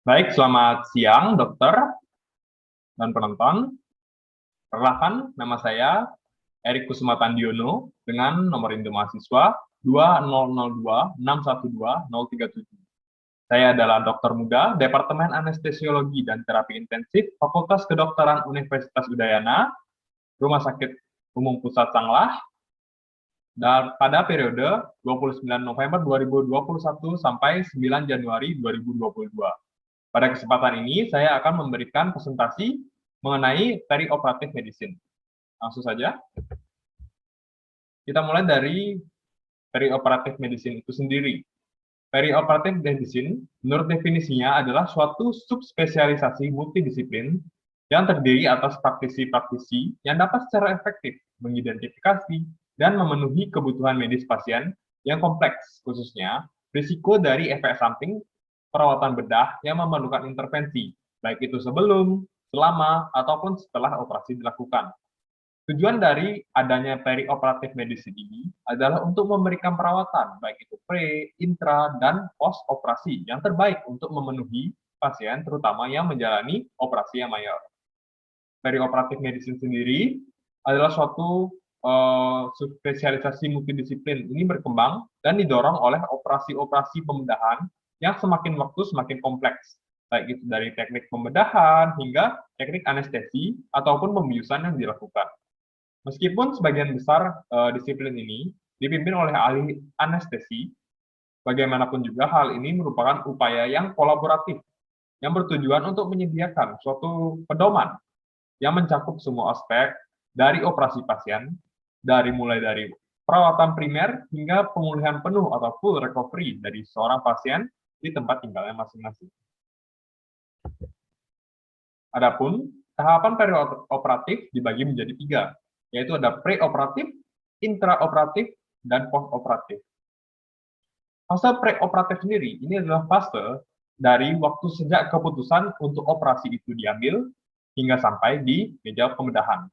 Baik, selamat siang dokter dan penonton. Perkenalkan, nama saya Erik Kusuma Tandiono dengan nomor induk mahasiswa 2002612037. Saya adalah dokter muda Departemen Anestesiologi dan Terapi Intensif Fakultas Kedokteran Universitas Udayana, Rumah Sakit Umum Pusat Sanglah, dan pada periode 29 November 2021 sampai 9 Januari 2022. Pada kesempatan ini, saya akan memberikan presentasi mengenai perioperative medicine. Langsung saja. Kita mulai dari perioperative medicine itu sendiri. Perioperative medicine, menurut definisinya, adalah suatu subspesialisasi multidisiplin yang terdiri atas praktisi-praktisi yang dapat secara efektif mengidentifikasi dan memenuhi kebutuhan medis pasien yang kompleks, khususnya risiko dari efek samping perawatan bedah yang memerlukan intervensi, baik itu sebelum, selama, ataupun setelah operasi dilakukan. Tujuan dari adanya perioperative medicine ini adalah untuk memberikan perawatan, baik itu pre, intra, dan post operasi yang terbaik untuk memenuhi pasien, terutama yang menjalani operasi yang mayor. Perioperative medicine sendiri adalah suatu subspesialisasi multidisiplin. Ini berkembang dan didorong oleh operasi-operasi pembedahan yang semakin waktu semakin kompleks, baik itu dari teknik pembedahan hingga teknik anestesi ataupun pembiusan yang dilakukan. Meskipun sebagian besar disiplin ini dipimpin oleh ahli anestesi, bagaimanapun juga hal ini merupakan upaya yang kolaboratif yang bertujuan untuk menyediakan suatu pedoman yang mencakup semua aspek dari operasi pasien, mulai dari perawatan primer hingga pemulihan penuh atau full recovery dari seorang pasien di tempat tinggalnya masing-masing. Adapun tahapan perioperatif dibagi menjadi 3, yaitu ada preoperatif, intraoperatif, dan postoperatif. Fase preoperatif sendiri ini adalah fase dari waktu sejak keputusan untuk operasi itu diambil hingga sampai di meja pembedahan.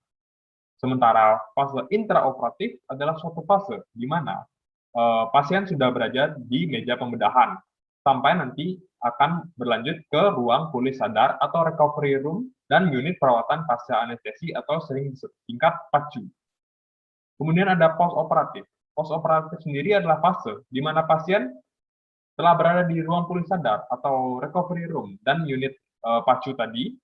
Sementara fase intraoperatif adalah suatu fase di mana pasien sudah berada di meja pembedahan sampai nanti akan berlanjut ke ruang pulih sadar atau recovery room dan unit perawatan pasca anestesi atau sering disingkat PACU. Kemudian ada post-operatif. Post-operatif sendiri adalah fase di mana pasien telah berada di ruang pulih sadar atau recovery room dan unit PACU tadi,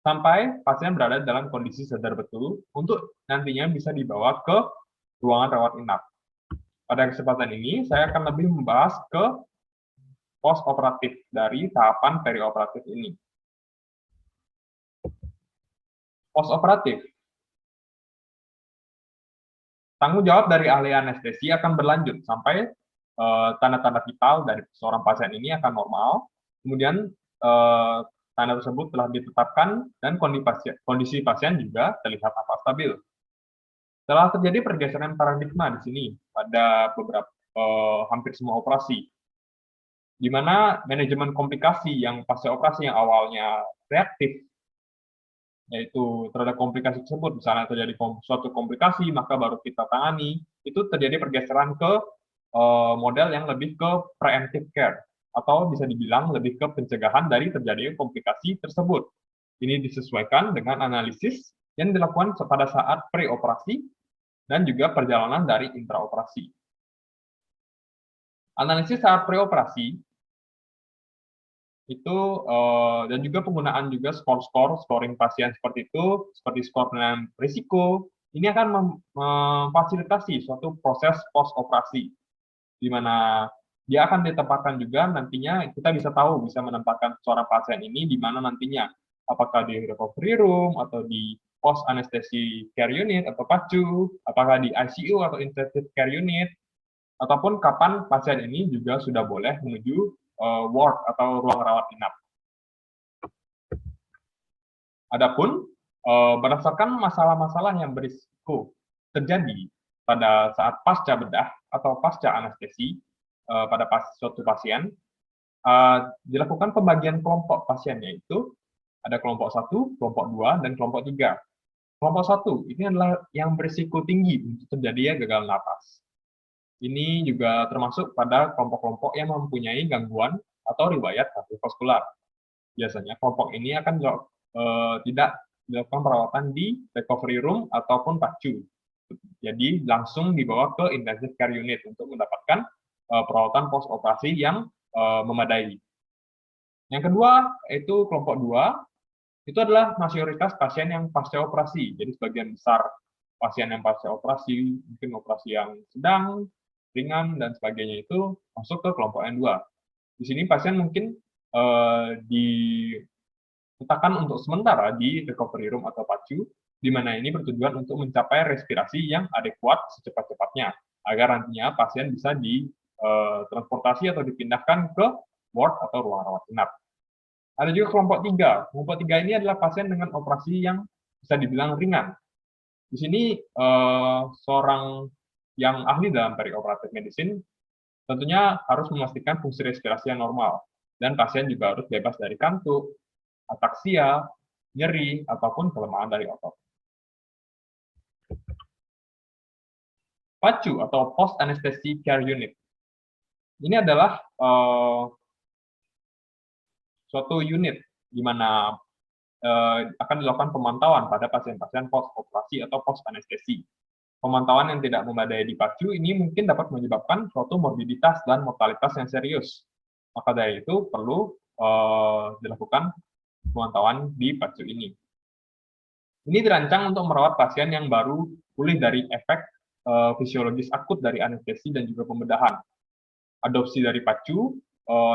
sampai pasien berada dalam kondisi sadar betul untuk nantinya bisa dibawa ke ruangan rawat inap. Pada kesempatan ini, saya akan lebih membahas ke post-operatif dari tahapan perioperatif ini. Post-operatif. Tanggung jawab dari ahli anestesi akan berlanjut sampai tanda-tanda vital dari seorang pasien ini akan normal, kemudian tanda tersebut telah ditetapkan dan kondisi pasien juga terlihat apa stabil. Telah terjadi pergeseran paradigma di sini pada beberapa hampir semua operasi, di mana manajemen komplikasi yang pasca operasi yang awalnya reaktif, yaitu terhadap komplikasi tersebut, misalnya terjadi suatu komplikasi, maka baru kita tangani, itu terjadi pergeseran ke model yang lebih ke preemptive care, atau bisa dibilang lebih ke pencegahan dari terjadinya komplikasi tersebut. Ini disesuaikan dengan analisis yang dilakukan pada saat preoperasi dan juga perjalanan dari intraoperasi. Analisis saat preoperasi itu dan juga penggunaan juga scoring pasien seperti itu, seperti skor dengan risiko, ini akan memfasilitasi suatu proses post operasi, di mana dia akan ditempatkan juga nantinya kita bisa tahu, bisa menempatkan seorang pasien ini di mana nantinya, apakah di recovery room atau di post anesthesia care unit atau PACU, apakah di ICU atau intensive care unit, ataupun kapan pasien ini juga sudah boleh menuju ward atau ruang rawat inap. Adapun berdasarkan masalah-masalah yang berisiko terjadi pada saat pasca bedah atau pasca anestesi pada suatu pasien, dilakukan pembagian kelompok pasien, yaitu ada kelompok 1, kelompok 2, dan kelompok 3. Kelompok 1 ini adalah yang berisiko tinggi untuk terjadinya gagal napas. Ini juga termasuk pada kelompok-kelompok yang mempunyai gangguan atau riwayat kardiovaskular. Biasanya kelompok ini akan tidak dilakukan perawatan di recovery room ataupun PACU. Jadi langsung dibawa ke intensive care unit untuk mendapatkan perawatan post operasi yang memadai. Yang kedua, yaitu kelompok 2, itu adalah mayoritas pasien yang pasca operasi. Jadi sebagian besar pasien yang pasca operasi, mungkin operasi yang sedang, ringan, dan sebagainya itu masuk ke kelompok yang 2. Di sini pasien mungkin diletakkan untuk sementara di recovery room atau PACU, di mana ini bertujuan untuk mencapai respirasi yang adekuat secepat-cepatnya, agar nantinya pasien bisa ditransportasi atau dipindahkan ke ward atau ruang rawat inap. Ada juga kelompok 3. Kelompok 3 ini adalah pasien dengan operasi yang bisa dibilang ringan. Di sini seorang yang ahli dalam perioperatif medicine tentunya harus memastikan fungsi respirasi yang normal, dan pasien juga harus bebas dari kantuk, ataksia, nyeri, ataupun kelemahan dari otot. PACU atau Post Anesthesia Care Unit. Ini adalah suatu unit di mana akan dilakukan pemantauan pada pasien-pasien post operasi atau post anestesi. Pemantauan yang tidak memadai di PACU ini mungkin dapat menyebabkan suatu morbiditas dan mortalitas yang serius. Maka dari itu perlu dilakukan pemantauan di PACU ini. Ini dirancang untuk merawat pasien yang baru pulih dari efek fisiologis akut dari anestesi dan juga pembedahan. Adopsi dari PACU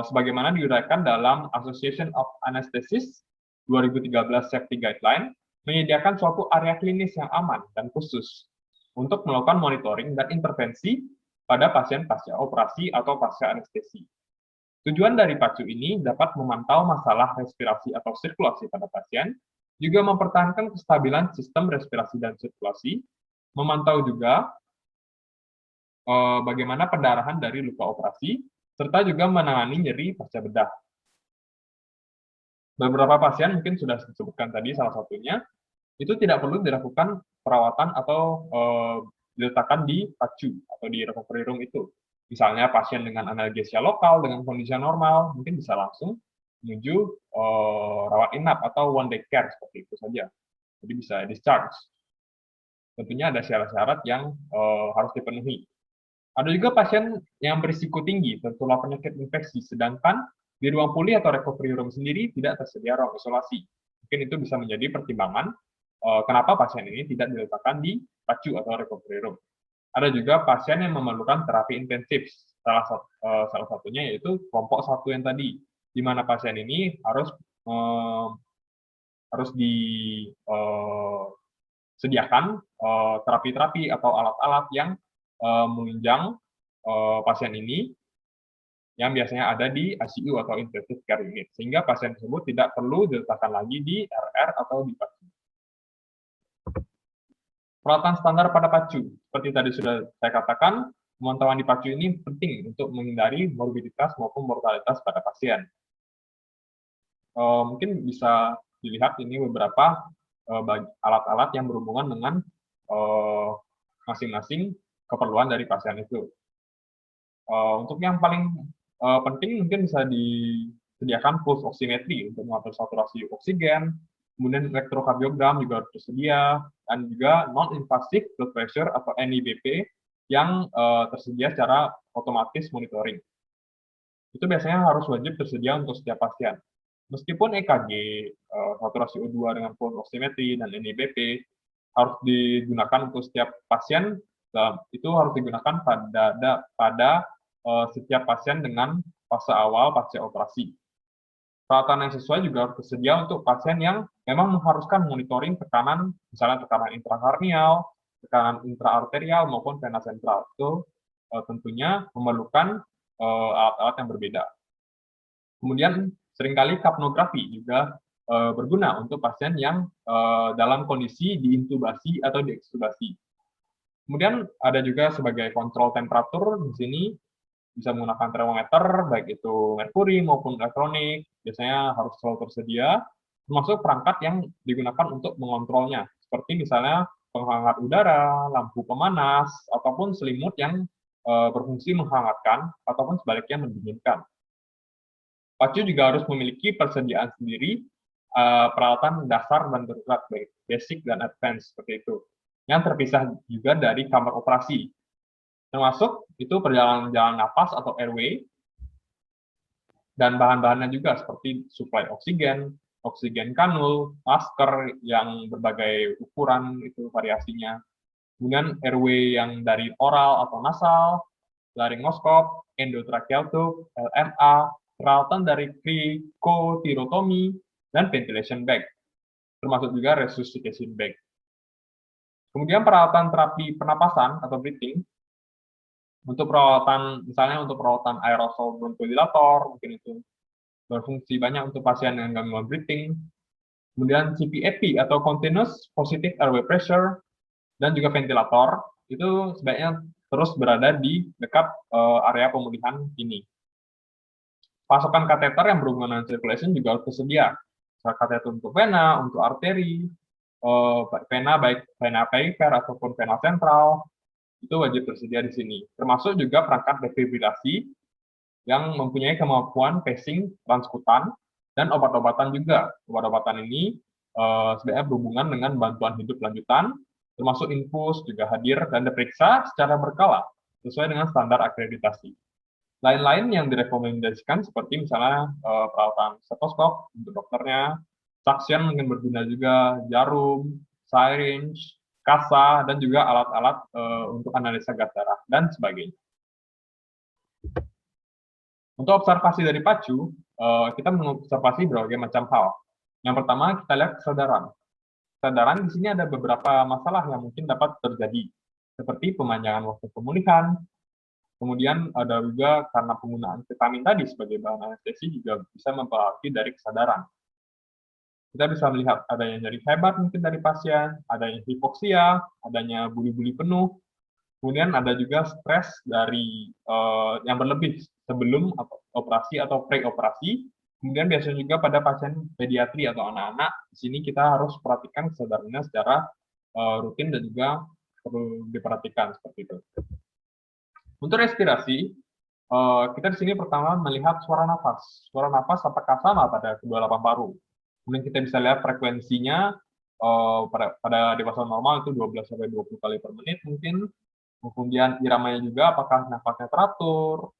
sebagaimana diuraikan dalam Association of Anesthesists 2013 Safety Guideline, menyediakan suatu area klinis yang aman dan khusus untuk melakukan monitoring dan intervensi pada pasien pasca operasi atau pasca anestesi. Tujuan dari PACU ini dapat memantau masalah respirasi atau sirkulasi pada pasien, juga mempertahankan kestabilan sistem respirasi dan sirkulasi, memantau juga bagaimana pendarahan dari luka operasi, serta juga menangani nyeri pasca bedah. Beberapa pasien mungkin sudah disebutkan tadi, salah satunya, itu tidak perlu dilakukan perawatan atau diletakkan di PACU atau di recovery room itu. Misalnya pasien dengan analgesia lokal, dengan kondisi normal, mungkin bisa langsung menuju rawat inap atau one day care, seperti itu saja. Jadi bisa discharge. Tentunya ada syarat-syarat yang harus dipenuhi. Ada juga pasien yang berisiko tinggi tertular penyakit infeksi, sedangkan di ruang pulih atau recovery room sendiri tidak tersedia ruang isolasi. Mungkin itu bisa menjadi pertimbangan kenapa pasien ini tidak diletakkan di PACU atau recovery room. Ada juga pasien yang memerlukan terapi intensif. Salah satunya yaitu kelompok 1 yang tadi, di mana pasien ini harus disediakan terapi-terapi atau alat-alat yang menunjang pasien ini yang biasanya ada di ICU atau intensive care unit, sehingga pasien tersebut tidak perlu diletakkan lagi di RR atau di PACU. Perawatan standar pada PACU, seperti tadi sudah saya katakan, pemantauan di PACU ini penting untuk menghindari morbiditas maupun mortalitas pada pasien. Mungkin bisa dilihat ini beberapa alat-alat yang berhubungan dengan masing-masing keperluan dari pasien itu. Untuk yang paling penting mungkin bisa disediakan pulse oximetry untuk mengatur saturasi oksigen, kemudian elektrokardiogram juga harus tersedia, dan juga non-invasive blood pressure atau NIBP yang tersedia secara otomatis monitoring. Itu biasanya harus wajib tersedia untuk setiap pasien. Meskipun EKG, saturasi O2 dengan pulse oximetry, dan NIBP harus digunakan untuk setiap pasien, itu harus digunakan pada setiap pasien dengan fase awal pasca operasi. Perawatan yang sesuai juga harus tersedia untuk pasien yang memang mengharuskan monitoring tekanan, misalnya tekanan intrakarnial, tekanan intraarterial, maupun vena sentral. Itu tentunya memerlukan alat-alat yang berbeda. Kemudian seringkali kapnografi juga berguna untuk pasien yang dalam kondisi diintubasi atau diekstubasi. Kemudian ada juga sebagai kontrol temperatur di sini bisa menggunakan termometer, baik itu merkuri maupun elektronik, biasanya harus selalu tersedia, termasuk perangkat yang digunakan untuk mengontrolnya, seperti misalnya penghangat udara, lampu pemanas, ataupun selimut yang berfungsi menghangatkan, ataupun sebaliknya mendinginkan. PACU juga harus memiliki persediaan sendiri peralatan dasar dan darurat, baik basic dan advance seperti itu, yang terpisah juga dari kamar operasi. Termasuk itu perjalanan jalan napas atau airway, dan bahan-bahannya juga seperti suplai oksigen, oksigen kanul, masker yang berbagai ukuran itu variasinya, kemudian airway yang dari oral atau nasal, laryngoskop, endotracheal tube, LMA, peralatan dari krikotirotomi, dan ventilation bag, termasuk juga resuscitation bag. Kemudian peralatan terapi pernapasan atau breathing, untuk perawatan, misalnya untuk perawatan aerosol bronchodilator, mungkin itu berfungsi banyak untuk pasien dengan gangguan breathing. Kemudian CPAP atau Continuous Positive Airway Pressure, dan juga ventilator, itu sebaiknya terus berada di dekat area pemulihan ini. Pasokan kateter yang berhubungan dengan circulation juga harus tersedia. Kateter untuk vena, untuk arteri, vena baik vena perifer ataupun vena sentral, itu wajib tersedia di sini. Termasuk juga perangkat defibrilasi yang mempunyai kemampuan pacing transkutan dan obat-obatan juga. Obat-obatan ini sebenarnya berhubungan dengan bantuan hidup lanjutan, termasuk infus juga hadir dan diperiksa secara berkala sesuai dengan standar akreditasi. Lain-lain yang direkomendasikan seperti misalnya peralatan stetoskop untuk dokternya, suction mungkin berguna juga, jarum, syringe, kasa, dan juga alat-alat untuk analisa gas darah, dan sebagainya. Untuk observasi dari PACU, kita mengobservasi berbagai macam hal. Yang pertama, kita lihat kesadaran. Kesadaran di sini ada beberapa masalah yang mungkin dapat terjadi, seperti pemanjangan waktu pemulihan, kemudian ada juga karena penggunaan vitamin tadi sebagai bahan anestesi juga bisa mempengaruhi dari kesadaran. Kita bisa melihat adanya nyeri hebat mungkin dari pasien, adanya hipoksia, adanya buli-buli penuh, kemudian ada juga stres dari yang berlebih sebelum operasi atau pre-operasi. Kemudian biasanya juga pada pasien pediatri atau anak-anak, di sini kita harus perhatikan kesadarannya secara rutin dan juga perlu diperhatikan seperti itu. Untuk respirasi, kita di sini pertama melihat suara nafas. Suara nafas apakah sama pada kedua lapang paru. Kemudian kita bisa lihat frekuensinya pada dewasa normal itu 12-20 kali per menit mungkin. Kemudian iramanya juga apakah nafasnya teratur.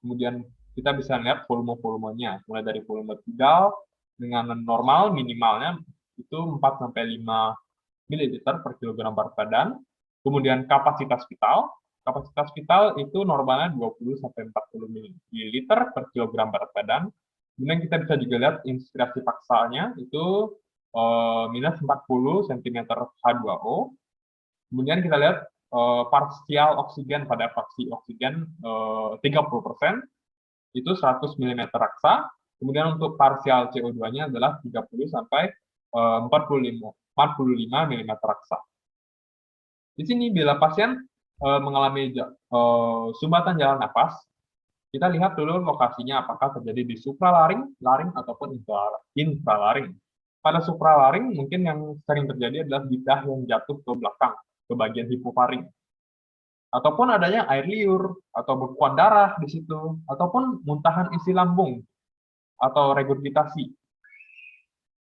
Kemudian kita bisa lihat volume-volumenya, mulai dari volume tidal dengan normal minimalnya itu 4-5 ml per kilogram berat badan. Kemudian kapasitas vital itu normalnya 20-40 ml per kilogram berat badan. Kemudian kita bisa juga lihat inspirasi paksanya itu minus 40 cm H2O. Kemudian kita lihat parsial oksigen pada fraksi oksigen 30%, itu 100 mm raksa. Kemudian untuk parsial CO2-nya adalah 30 sampai 45 mm raksa. Di sini bila pasien mengalami sumbatan jalan napas, kita lihat dulu lokasinya apakah terjadi di supralaring, laring, ataupun infralaring. Pada supralaring mungkin yang sering terjadi adalah lidah yang jatuh ke belakang, ke bagian hipofaring. Ataupun adanya air liur, atau bekuan darah di situ, ataupun muntahan isi lambung, atau regurgitasi.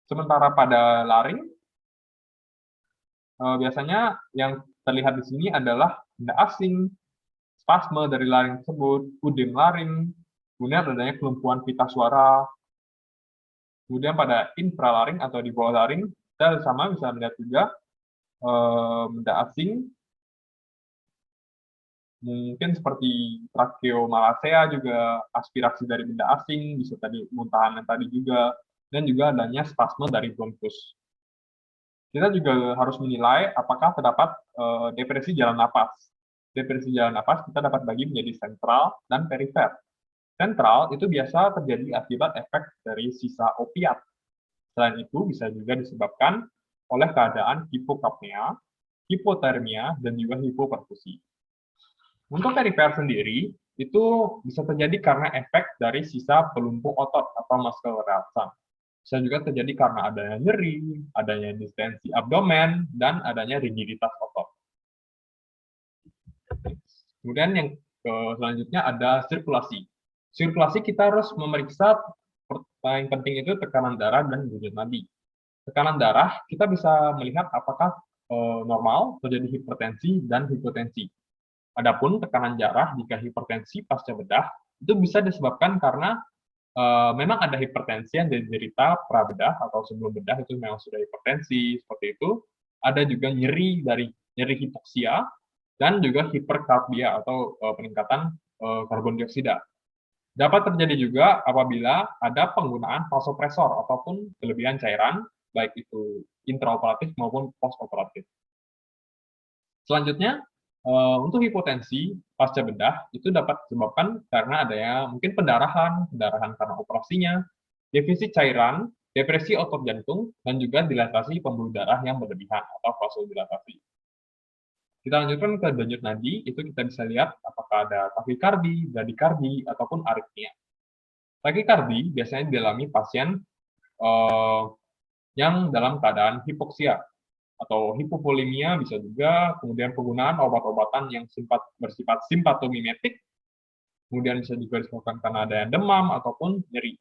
Sementara pada laring, biasanya yang terlihat di sini adalah benda asing, spasme dari laring tersebut, udem laring, kemudian adanya kelumpuhan pita suara. Kemudian pada infralaring atau di bawah laring, kita sama bisa melihat juga benda asing, mungkin seperti tracheomalacea juga aspirasi dari benda asing, bisa tadi muntahan yang tadi juga, dan juga adanya spasme dari bronkus. Kita juga harus menilai apakah terdapat depresi jalan napas. Depresi jalan napas kita dapat bagi menjadi sentral dan perifer. Sentral itu biasa terjadi akibat efek dari sisa opiat. Selain itu bisa juga disebabkan oleh keadaan hipokapnia, hipotermia, dan juga hipoperfusi. Untuk perifer sendiri, itu bisa terjadi karena efek dari sisa pelumpuh otot atau muscle relaxant. Bisa juga terjadi karena adanya nyeri, adanya distensi abdomen, dan adanya rigiditas otot. Kemudian yang selanjutnya ada sirkulasi. Sirkulasi kita harus memeriksa paling penting itu tekanan darah dan denyut nadi. Tekanan darah kita bisa melihat apakah normal, terjadi hipertensi dan hipotensi. Adapun tekanan darah jika hipertensi pasca bedah itu bisa disebabkan karena memang ada hipertensi yang diderita prabedah atau sebelum bedah itu memang sudah hipertensi seperti itu. Ada juga nyeri hipoksia dan juga hiperkarbia atau peningkatan karbon dioksida. Dapat terjadi juga apabila ada penggunaan vasopresor ataupun kelebihan cairan, baik itu intraoperatif maupun postoperatif. Selanjutnya, untuk hipotensi pasca bedah itu dapat disebabkan karena adanya mungkin pendarahan karena operasinya, defisit cairan, depresi otot jantung, dan juga dilatasi pembuluh darah yang berlebihan atau vasodilatasi. Kita lanjutkan ke denyut nadi, itu kita bisa lihat apakah ada takikardi, bradikardi, ataupun aritmia. Takikardi biasanya dialami pasien yang dalam keadaan hipoksia atau hipovolemia bisa juga, kemudian penggunaan obat-obatan yang bersifat simpatomimetik, kemudian bisa juga disebabkan karena ada yang demam ataupun nyeri.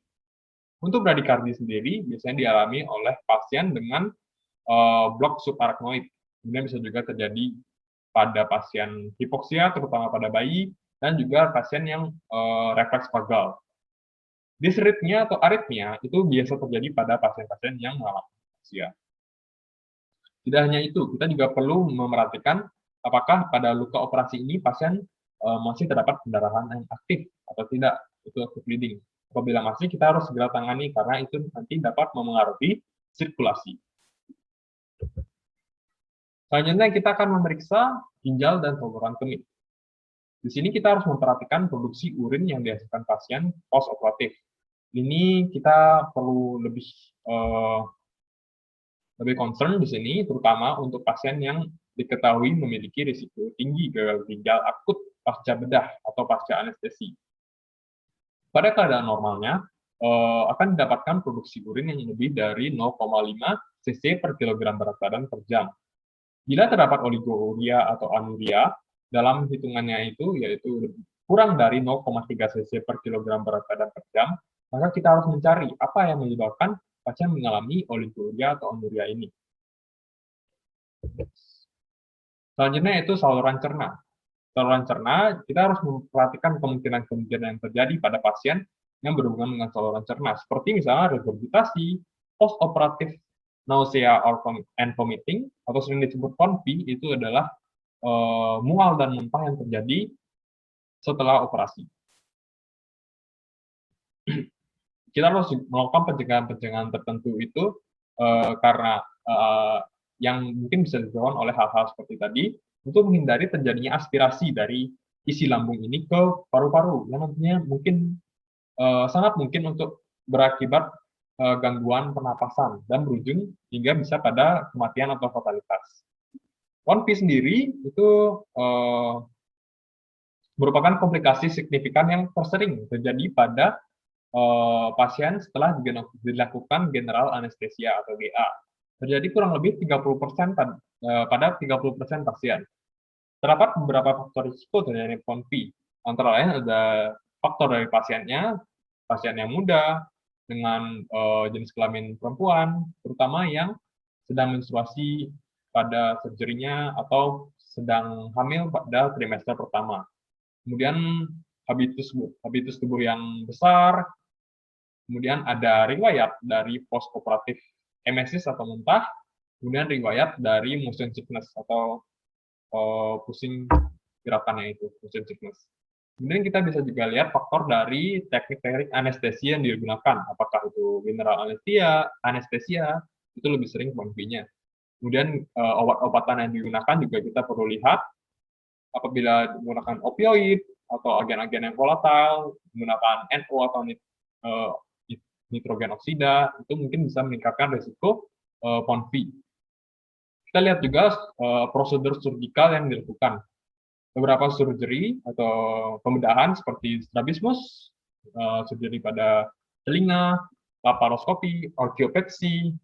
Untuk bradikardi sendiri biasanya dialami oleh pasien dengan blok subarachnoid. Kemudian bisa juga terjadi pada pasien hipoksia, terutama pada bayi, dan juga pasien yang refleks vagal. Disritmia atau aritmia itu biasa terjadi pada pasien-pasien yang mengalami hipoksia. Tidak hanya itu, kita juga perlu memerhatikan apakah pada luka operasi ini pasien masih terdapat pendarahan yang aktif atau tidak, itu active bleeding. Apabila masih, kita harus segera tangani karena itu nanti dapat memengaruhi sirkulasi. Selanjutnya kita akan memeriksa ginjal dan saluran kemih. Di sini kita harus memperhatikan produksi urin yang dihasilkan pasien post-operatif. Ini kita perlu lebih concern di sini, terutama untuk pasien yang diketahui memiliki risiko tinggi gagal ginjal akut pasca bedah atau pasca anestesi. Pada keadaan normalnya, akan didapatkan produksi urin yang lebih dari 0,5 cc per kilogram berat badan per jam. Bila terdapat oligouria atau anuria, dalam hitungannya itu yaitu kurang dari 0,3 cc per kilogram berat badan per jam, maka kita harus mencari apa yang menyebabkan pasien mengalami oligouria atau anuria ini. Selanjutnya itu saluran cerna. Saluran cerna, kita harus memperhatikan kemungkinan-kemungkinan yang terjadi pada pasien yang berhubungan dengan saluran cerna, seperti misalnya regurgitasi, post-operatif nausea and vomiting, atau sering disebut PONV, itu adalah mual dan muntah yang terjadi setelah operasi. Kita harus melakukan pencegahan-pencegahan tertentu itu karena yang mungkin bisa dilakukan oleh hal-hal seperti tadi, untuk menghindari terjadinya aspirasi dari isi lambung ini ke paru-paru, yang nantinya mungkin sangat mungkin untuk berakibat gangguan pernapasan dan berujung hingga bisa pada kematian atau fatalitas. 1P sendiri itu merupakan komplikasi signifikan yang tersering terjadi pada pasien setelah dilakukan general anestesia atau GA. Terjadi kurang lebih 30% pada 30% pasien. Terdapat beberapa faktor risiko terjadi PONV. Antara lain ada faktor dari pasiennya, pasien yang muda, dengan jenis kelamin perempuan, terutama yang sedang menstruasi pada surgery-nya atau sedang hamil pada trimester pertama. Kemudian habitus tubuh yang besar, kemudian ada riwayat dari post-operatif emesis atau muntah, kemudian riwayat dari motion sickness atau pusing gerakannya itu, motion sickness. Kemudian kita bisa juga lihat faktor dari teknik-teknik anestesi yang digunakan, apakah itu general anestesia, itu lebih sering PONV-nya. Kemudian obat-obatan yang digunakan juga kita perlu lihat, apabila menggunakan opioid atau agen-agen yang volatile, menggunakan NO atau nitrogen oksida, itu mungkin bisa meningkatkan risiko PONV. Kita lihat juga prosedur surgikal yang dilakukan. Beberapa surgery atau pembedahan seperti strabismus, surgery pada telinga, laparoskopi, orchiopexy,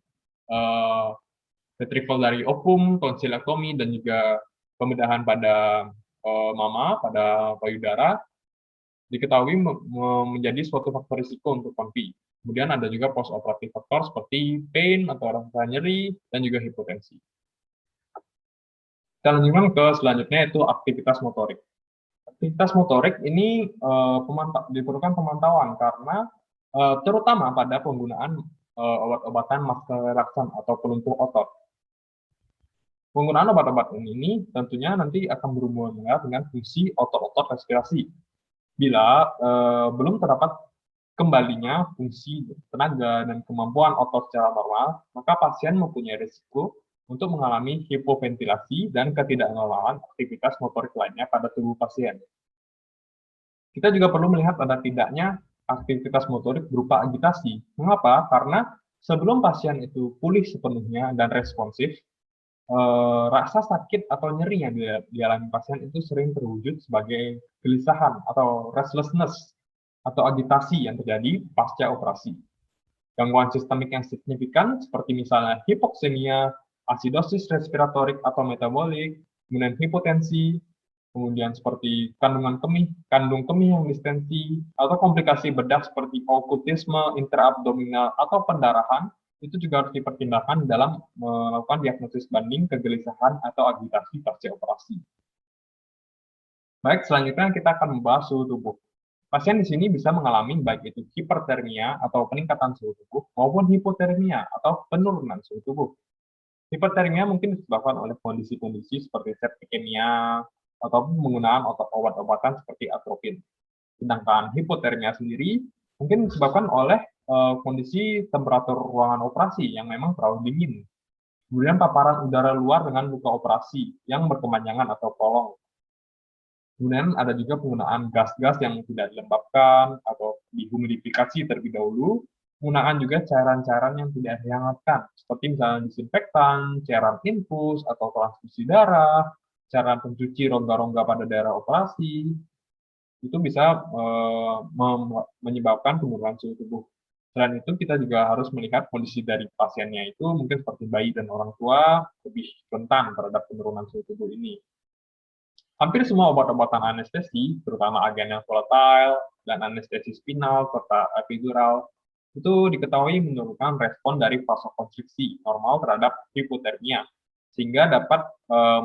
retrieval dari ovum, tonsilektomi, dan juga pembedahan pada mama, pada payudara, diketahui menjadi suatu faktor risiko untuk PONV. Kemudian ada juga post-operative faktor seperti pain atau rasa nyeri dan juga hipotensi. Kita lanjutkan ke selanjutnya yaitu aktivitas motorik. Aktivitas motorik ini diperlukan pemantauan karena terutama pada penggunaan obat-obatan muscle relaxant atau pelumpuh otot. Penggunaan obat-obat ini tentunya nanti akan berhubungan dengan fungsi otot-otot respirasi. Bila belum terdapat kembalinya fungsi tenaga dan kemampuan otot secara normal, maka pasien mempunyai risiko untuk mengalami hipoventilasi dan ketidaknormalan aktivitas motorik lainnya pada tubuh pasien. Kita juga perlu melihat ada tidaknya aktivitas motorik berupa agitasi. Mengapa? Karena sebelum pasien itu pulih sepenuhnya dan responsif, rasa sakit atau nyeri yang dialami pasien itu sering terwujud sebagai kegelisahan atau restlessness atau agitasi yang terjadi pasca operasi. Gangguan sistemik yang signifikan seperti misalnya hipoksemia, asidosis respiratorik atau metabolik, kemudian hipotensi, kemudian seperti kandung kemih yang distensi, atau komplikasi bedah seperti okutisme intraabdominal atau pendarahan, itu juga harus dipertimbangkan dalam melakukan diagnosis banding kegelisahan atau agitasi pasca operasi. Baik, selanjutnya kita akan membahas suhu tubuh. Pasien di sini bisa mengalami baik itu hipertermia atau peningkatan suhu tubuh maupun hipotermia atau penurunan suhu tubuh. Hipertermia mungkin disebabkan oleh kondisi-kondisi seperti septikemia ataupun penggunaan obat-obatan seperti atropin. Sedangkan hipotermia sendiri mungkin disebabkan oleh kondisi temperatur ruangan operasi yang memang terlalu dingin. Kemudian paparan udara luar dengan luka operasi yang berkepanjangan atau prolong. Kemudian ada juga penggunaan gas-gas yang tidak dilembabkan atau dihumidifikasi terlebih dahulu, penggunaan juga cairan-cairan yang tidak dihangatkan, seperti misalnya disinfektan, cairan infus atau transfusi darah, cairan pencuci rongga-rongga pada daerah operasi, itu bisa menyebabkan penurunan suhu tubuh. Selain itu, kita juga harus melihat kondisi dari pasiennya itu mungkin seperti bayi dan orang tua lebih rentan terhadap penurunan suhu tubuh ini. Hampir semua obat-obatan anestesi, terutama agen yang volatile dan anestesi spinal serta epidural, itu diketahui menurunkan respon dari vasokonstriksi normal terhadap hipotermia, sehingga dapat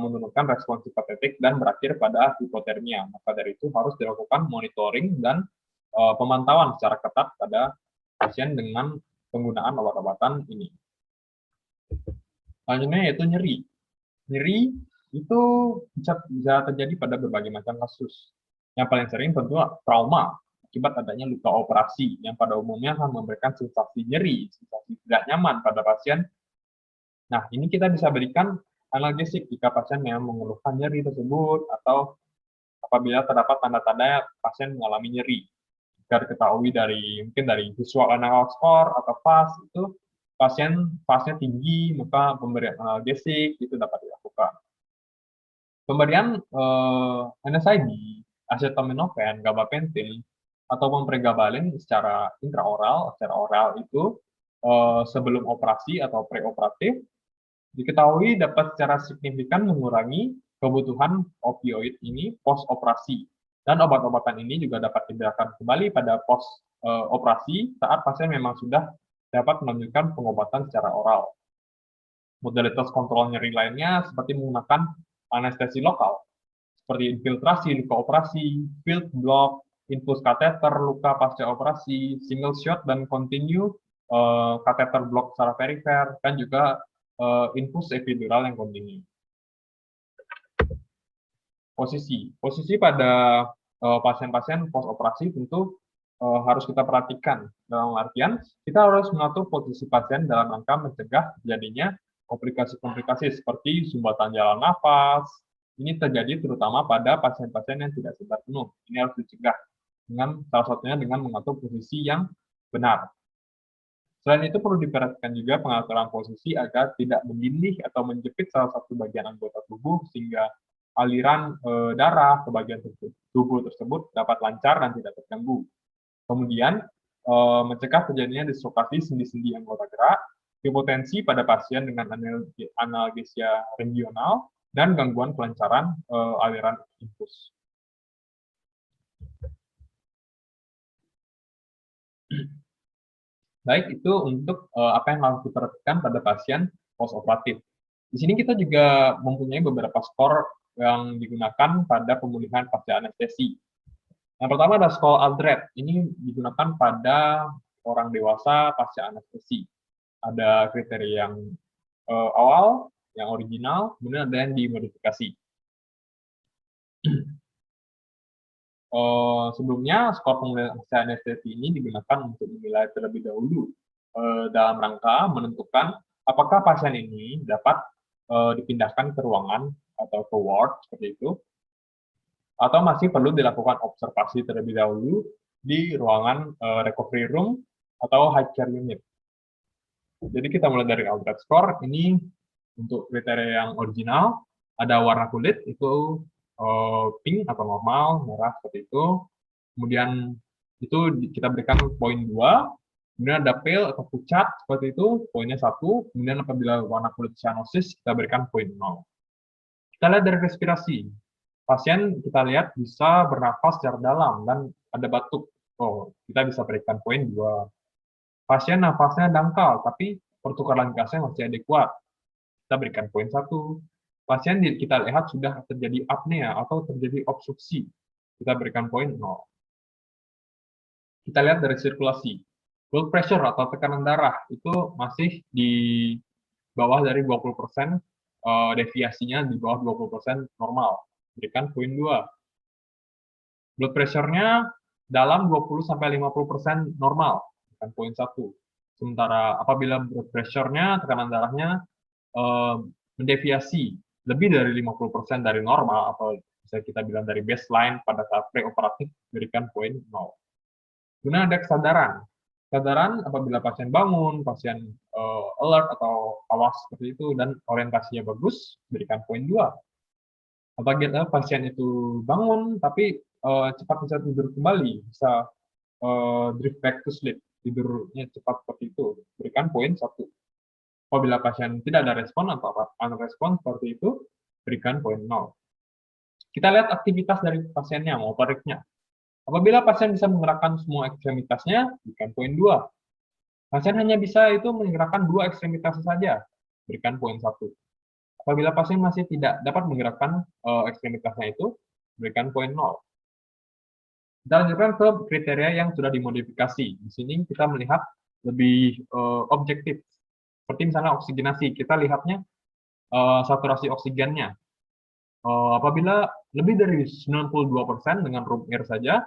menurunkan respon simpatetik dan berakhir pada hipotermia. Maka dari itu harus dilakukan monitoring dan pemantauan secara ketat pada pasien dengan penggunaan obat-obatan ini. Selanjutnya yaitu nyeri. Nyeri itu bisa terjadi pada berbagai macam kasus. Yang paling sering tentu trauma akibat adanya luka operasi yang pada umumnya akan memberikan sensasi nyeri, sensasi tidak nyaman pada pasien. Nah, ini kita bisa berikan analgesik jika pasien yang mengeluhkan nyeri tersebut atau apabila terdapat tanda-tanda pasien mengalami nyeri. Jika diketahui mungkin dari visual analog score atau FAS itu pasien tinggi, maka pemberian analgesik itu dapat dilakukan. Pemberian NSAID, acetaminophen, gabapentin, atau pregabalin secara intraoral, secara oral itu sebelum operasi atau preoperatif, diketahui dapat secara signifikan mengurangi kebutuhan opioid ini post-operasi. Dan obat-obatan ini juga dapat diberikan kembali pada post-operasi saat pasien memang sudah dapat melanjutkan pengobatan secara oral. Modalitas kontrol nyeri lainnya seperti menggunakan anestesi lokal, seperti infiltrasi luka operasi, field block, infus kateter luka pasca operasi, single shot dan continue kateter block secara perifer, dan juga infus epidural yang continue. Posisi pada pasien-pasien post operasi tentu harus kita perhatikan. Dalam artian, kita harus mengatur posisi pasien dalam rangka mencegah terjadinya komplikasi-komplikasi seperti sumbatan jalan nafas. Ini terjadi terutama pada pasien-pasien yang tidak sadar penuh. Ini harus dicegah dengan salah satunya dengan mengatur posisi yang benar. Selain itu perlu diperhatikan juga pengaturan posisi agar tidak menindih atau menjepit salah satu bagian anggota tubuh sehingga aliran darah ke bagian tubuh tersebut dapat lancar dan tidak terganggu. Kemudian mencegah terjadinya dislokasi sendi-sendi anggota gerak, hipotensi pada pasien dengan analgesia regional, dan gangguan kelancaran aliran infus. Baik itu untuk apa yang harus diperhatikan pada pasien postoperatif. Di sini kita juga mempunyai beberapa skor yang digunakan pada pemulihan pasca anestesi. Yang pertama ada skor Aldred. Ini digunakan pada orang dewasa pasca anestesi. Ada kriteria yang awal, yang original, kemudian ada yang dimodifikasi. Sebelumnya, skor pemulihan pasca anestesi ini digunakan untuk menilai terlebih dahulu dalam rangka menentukan apakah pasien ini dapat dipindahkan ke ruangan atau ke ward seperti itu, atau masih perlu dilakukan observasi terlebih dahulu di ruangan recovery room atau high care unit. Jadi kita mulai dari Aldred score. Ini untuk kriteria yang original, ada warna kulit itu pink atau normal, merah seperti itu. Kemudian itu kita berikan poin 2. Kemudian ada pale atau pucat seperti itu, poinnya 1. Kemudian apabila warna kulit cyanosis, kita berikan poin 0. Kita lihat dari respirasi. Pasien kita lihat bisa bernafas secara dalam dan ada batuk. Kita bisa berikan poin 2. Pasien nafasnya dangkal, tapi pertukaran gasnya masih adekuat. Kita berikan poin 1. Pasien kita lihat sudah terjadi apnea atau terjadi obstruksi. Kita berikan poin 0. Kita lihat dari sirkulasi. Blood pressure atau tekanan darah itu masih di bawah dari 20%, deviasinya di bawah 20% normal. Berikan poin 2. Blood pressure-nya dalam 20-50% normal. Berikan poin 1. Sementara apabila blood pressure-nya, tekanan darahnya mendeviasi lebih dari 50% dari normal, atau bisa kita bilang dari baseline pada saat preoperatif, berikan poin 0. Kemudian ada kesadaran. Kesadaran apabila pasien bangun, pasien alert atau awas seperti itu, dan orientasinya bagus, berikan poin 2. Apabila pasien itu bangun, tapi cepat bisa tidur kembali, bisa drift back to sleep, tidurnya cepat seperti itu, berikan poin 1. Apabila pasien tidak ada respon atau unrespon seperti itu, berikan poin 0. Kita lihat aktivitas dari pasiennya, motoriknya. Apabila pasien bisa menggerakkan semua ekstremitasnya, berikan poin 2. Pasien hanya bisa itu menggerakkan 2 ekstremitas saja, berikan poin 1. Apabila pasien masih tidak dapat menggerakkan ekstremitasnya itu, berikan poin 0. Kita lanjutkan ke kriteria yang sudah dimodifikasi. Di sini kita melihat lebih objektif. Seperti misalnya oksigenasi, kita lihatnya saturasi oksigennya. Apabila lebih dari 92% dengan room air saja,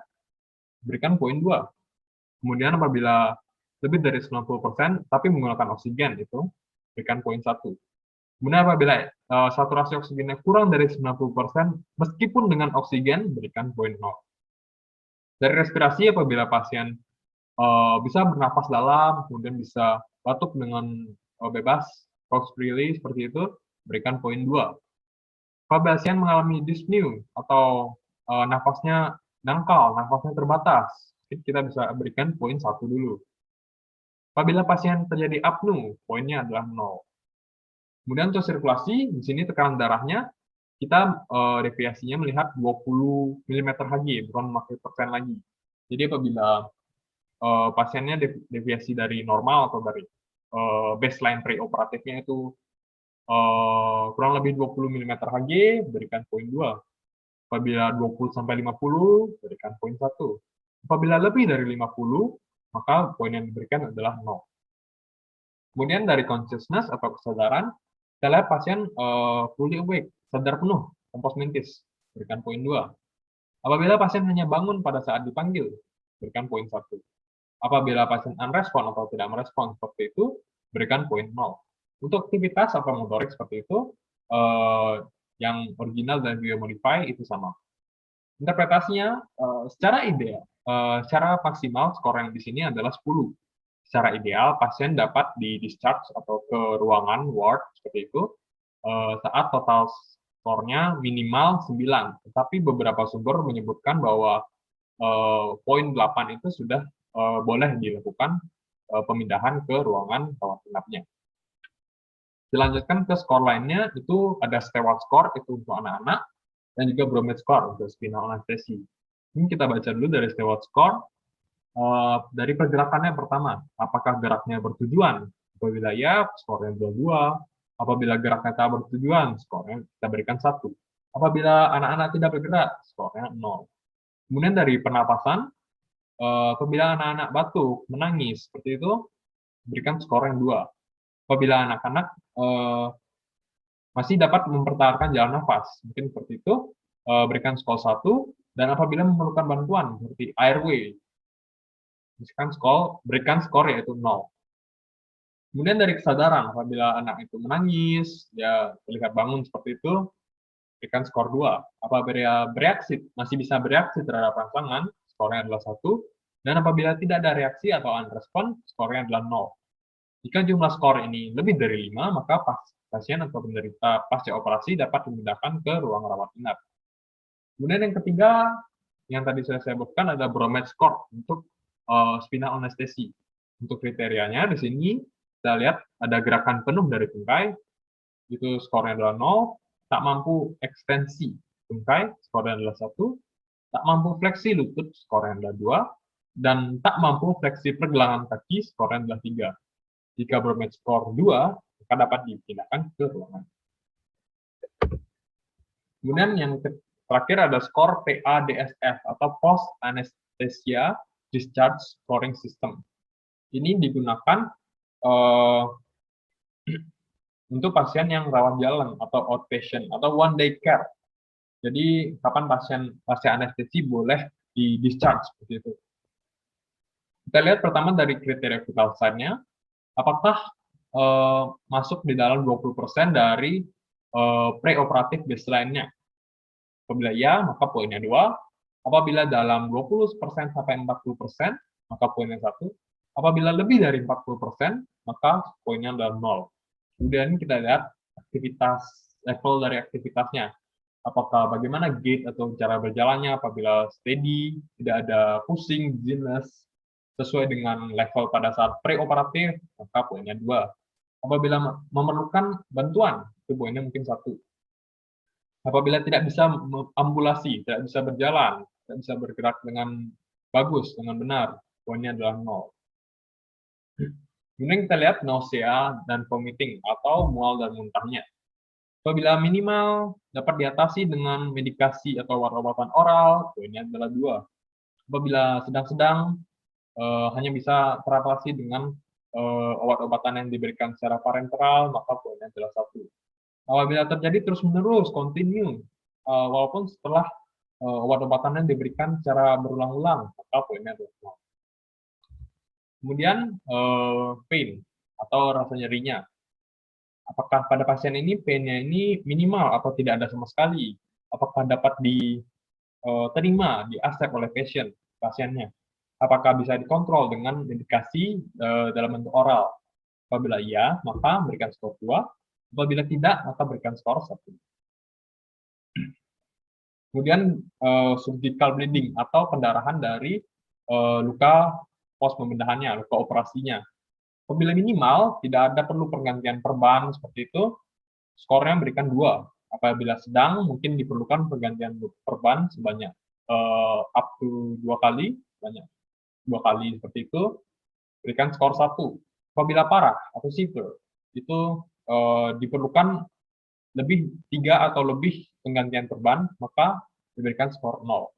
berikan poin 2. Kemudian apabila lebih dari 90% tapi menggunakan oksigen itu, berikan poin 1. Kemudian apabila saturasi oksigennya kurang dari 90%, meskipun dengan oksigen, berikan poin 0. Dari respirasi, apabila pasien bisa bernafas dalam, kemudian bisa batuk dengan bebas, force freely, seperti itu, berikan poin 2. Apabila pasien mengalami dyspnea atau nafasnya dangkal, nafasnya terbatas, kita bisa berikan poin 1 dulu. Apabila pasien terjadi apnu, poinnya adalah 0. Kemudian untuk sirkulasi, di sini tekanan darahnya, kita deviasinya melihat 20 mm Hg, bukan 40% lagi. Jadi apabila pasiennya deviasi dari normal atau dari baseline preoperatifnya itu kurang lebih 20 mm Hg, berikan poin 2. Apabila 20-50, berikan poin 1. Apabila lebih dari 50, maka poin yang diberikan adalah 0. Kemudian dari consciousness atau kesadaran, kita lihat pasien fully awake, sadar penuh, compos mentis, berikan poin 2. Apabila pasien hanya bangun pada saat dipanggil, berikan poin 1. Apabila pasien unrespon atau tidak merespon seperti itu, berikan poin 0. Untuk aktivitas atau motorik seperti itu, yang original dan juga modify itu sama. Interpretasinya, secara ideal, secara maksimal skor yang di sini adalah 10. Secara ideal, pasien dapat di-discharge atau ke ruangan ward seperti itu saat total skornya minimal 9. Tetapi beberapa sumber menyebutkan bahwa poin 8 itu sudah boleh dilakukan pemindahan ke ruangan rawat inapnya. Dilanjutkan ke skor lainnya, itu ada Stewart score, itu untuk anak-anak, dan juga Bromett score untuk spinal anestesi. Ini kita baca dulu dari Stewart score. Dari pergerakannya pertama, apakah geraknya bertujuan? Apabila ya, skornya 2. Apabila geraknya tak bertujuan, skornya kita berikan 1. Apabila anak-anak tidak bergerak, skornya 0. Kemudian dari pernapasan, apabila anak-anak batuk, menangis, seperti itu, berikan skor yang 2. Apabila anak-anak masih dapat mempertahankan jalan nafas, mungkin seperti itu, berikan skor 1. Dan apabila memerlukan bantuan, seperti airway, berikan skor yaitu 0. Kemudian dari kesadaran, apabila anak itu menangis, dia terlihat bangun seperti itu, berikan skor 2. Apabila bereaksi, masih bisa bereaksi terhadap rangsangan, skornya adalah 1. Dan apabila tidak ada reaksi atau unrespon, skornya adalah 0. Jika jumlah skor ini lebih dari 5, maka pasien atau penderita pasca operasi dapat dipindahkan ke ruang rawat inap. Kemudian yang ketiga, yang tadi saya sebutkan ada Bromed score untuk spinal anestesi. Untuk kriterianya di sini kita lihat ada gerakan penuh dari tungkai, itu skornya adalah 0, tak mampu ekstensi tungkai, skornya adalah 1, tak mampu fleksi lutut, skornya adalah 2, dan tak mampu fleksi pergelangan kaki, skornya adalah 3. Jika Bromed skor 2, maka dapat dipindahkan ke ruangan. Kemudian yang terakhir ada skor PADSF atau Post Anesthesia Discharge Scoring System. Ini digunakan untuk pasien yang rawat jalan atau outpatient atau one day care. Jadi kapan pasien anestesi boleh di discharge seperti itu. Kita lihat pertama dari kriteria vital sign-nya, apakah masuk di dalam 20% dari preoperatif baseline-nya. Apabila ya, maka poinnya 2. Apabila dalam 20% sampai 40%, maka poinnya 1. Apabila lebih dari 40%, maka poinnya adalah 0. Kemudian kita lihat level dari aktivitasnya. Apakah bagaimana gait atau cara berjalannya, apabila steady, tidak ada pusing, dizziness, sesuai dengan level pada saat preoperatif, maka poinnya 2. Apabila memerlukan bantuan, itu poinnya mungkin 1. Apabila tidak bisa ambulasi, tidak bisa berjalan, tidak bisa bergerak dengan bagus, dengan benar, poinnya adalah 0. Kemudian kita lihat nausea dan vomiting atau mual dan muntahnya. Apabila minimal dapat diatasi dengan medikasi atau obat-obatan oral, poinnya adalah 2. Apabila sedang-sedang hanya bisa teratasi dengan obat-obatan yang diberikan secara parenteral, maka poinnya adalah 1. Apabila terjadi terus-menerus, continue, walaupun setelah obat-obatan yang diberikan secara berulang-ulang, maka poinnya adalah 0. Kemudian pain atau rasa nyerinya. Apakah pada pasien ini pain-nya ini minimal atau tidak ada sama sekali? Apakah dapat diterima, di-accept oleh pasiennya? Apakah bisa dikontrol dengan medikasi dalam bentuk oral? Apabila iya, maka berikan skor 2. Apabila tidak, maka berikan skor 1. Kemudian surgical bleeding atau pendarahan dari luka pos pembedahannya, luka operasinya. Apabila minimal, tidak ada perlu pergantian perban seperti itu, skornya berikan 2. Apabila sedang, mungkin diperlukan pergantian perban sebanyak up to 2 kali, banyak 2 kali seperti itu, berikan skor 1. Apabila parah atau severe, itu diperlukan lebih 3 atau lebih penggantian perban, maka diberikan skor 0.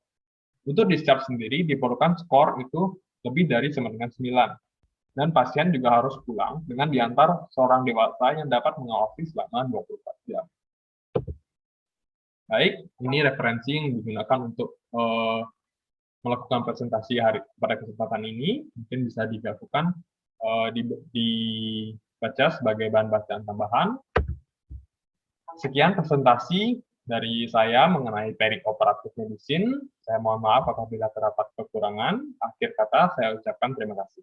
Untuk discharge sendiri, diperlukan skor itu lebih dari sama dengan 9. Dan pasien juga harus pulang dengan diantar seorang dewasa yang dapat mengawasi selama 24 jam. Baik, ini referensi yang digunakan untuk melakukan presentasi pada kesempatan ini. Mungkin bisa dilakukan dibaca sebagai bahan bacaan tambahan. Sekian presentasi dari saya mengenai teknik operatif medicine. Saya mohon maaf apabila terdapat kekurangan. Akhir kata, saya ucapkan terima kasih.